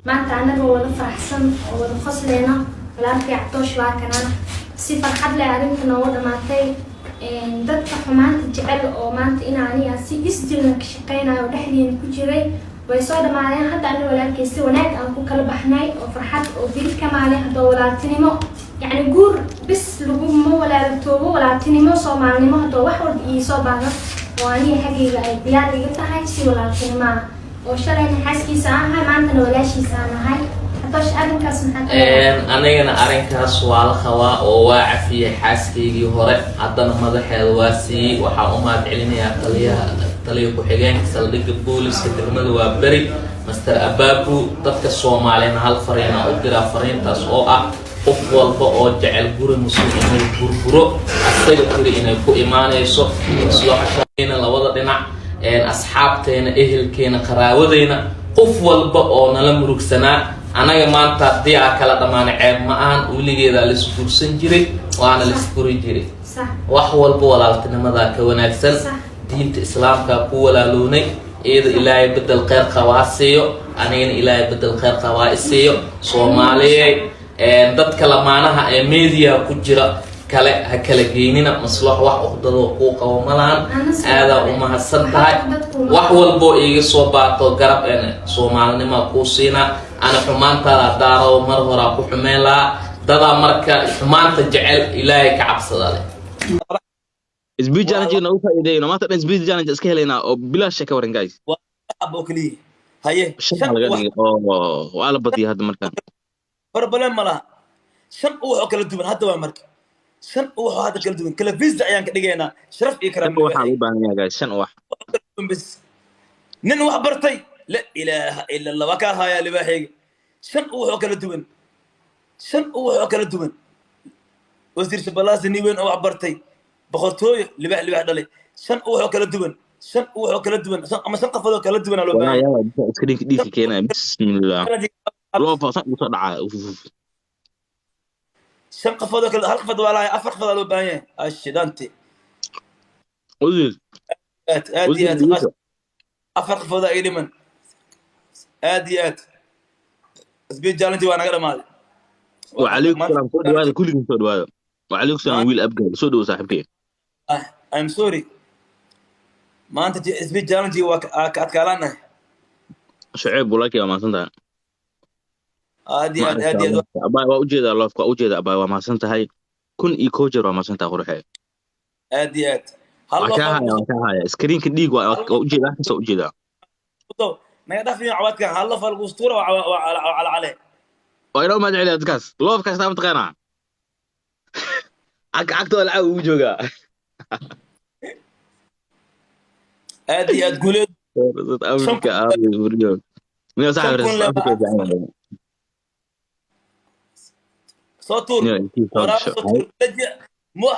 maanta anaga wada faraxsan oo wada qosleena walaalkay Cabtoosh waa kanana si farxad leh arrinta noo dhamaatay dadka xumaanta jecel oo maanta inaaniya si isjilna ka shaqeynayo dhexdiina ku jiray way soo dhamaadeen hadda aniga walaalkay si wanaag aan ku kala baxnay oo farxad oo bil kamaale hadda walaaltinimo يعني جور بس لجوم ولا توبه ولا تنمو صومالني ما هو واحد يصابنا واني حقيقة بيار جبتها هاي شيء ولا تنمى وشرين حاسكي ساعة هاي ما عندنا ولا شيء ساعة هاي حتىش أرنكاس من حتى أنا أرنكاس والخوا وواعفي حاسكي جوهرة عدنا ماذا حلواسي وحاومات علمية تليه كحجان سلك بوليس كترمل وبري مستر أبابو تذكر الصوماليين هالفرينا أو جرا فرين تسوقع qof walba oo jecel guri muslim inuu burburo asaga kiri inay ku iimaanayso isla xashayna labada dhinac asxaabteena ehelkeena qaraawadeena qof walba oo nala murugsanaa anaga maanta hadii aan kala dhamaanay ceeb ma aan wiligeeda la isbursan jiray waana la isburi jiray wax walba walaaltinimada ka wanaagsan diinta islaamka ku walaaloonay eeda ilaahay bedel khayr qawaasiyo anagana ilaahay bedel khayr qawaasiyo Soomaaliyeed dadka lamaanaha ee media ku jira kale ha kala geynina maslax wax uqdado ku qawmalaan aada uma hasantahay wax walbo iga soo baato garab Soomaalnimo ku siina ana xumaanta daaro mar hore ku xumeela dada marka xumaanta jecel ilaahay ka cabsada leh isbii challenge na u faa'iideeyno maanta isbii challenge iska helayna oo bilaash ka waran guys abo kali haye wala badiya hadda marka problem malaha shan wuxuu kala duwan hadda waa marka shan wuxuu hadda kala duwan kala visa ayaan ka dhigaynaa sharaf iyo karaamo waxa u baahan yahay guys shan wax bas nin wax bartay la ilaaha illa allah waka haya libaaxiga shan wuxuu kala duwan shan wuxuu kala duwan wasiir shabeellaha ni weyn oo wax bartay boqortooyo libaax dhalay shan wuxuu kala duwan shan wuxuu kala duwan ama shan qafado kala duwan loo baahan yahay iska dhiigi keenay bismillah loo faasan u soo dhacay shan qafado kala hal qafado walaay afar qafado loo baahan yahay ashidante wasiir aadi afar qafado ay dhiman aadi isbii challenge waa naga dhamaaday وعليكم السلام سو دواده كلكم سو دواده وعليكم السلام ويل ابقى سو دو صاحبكي I'm sorry ما انت اسبي challenge وكاتكالنا شعيب ولكن ما سنتها ادي ابا waa ujeeda love ka ujeeda aba waa ma santahay kun iyo koojer waa ma santaa qurxay ادي ka haya screen ka dhiig waa ujeeda soo ujeeda ما يدفع عوادك هلا فالاسطوره وعلى عليه وينو ما جعل ادكاس لوف كاس تابت قنا عقدو العب وجوغا ادي تقول امريكا بريو مين صاحب صوتور مو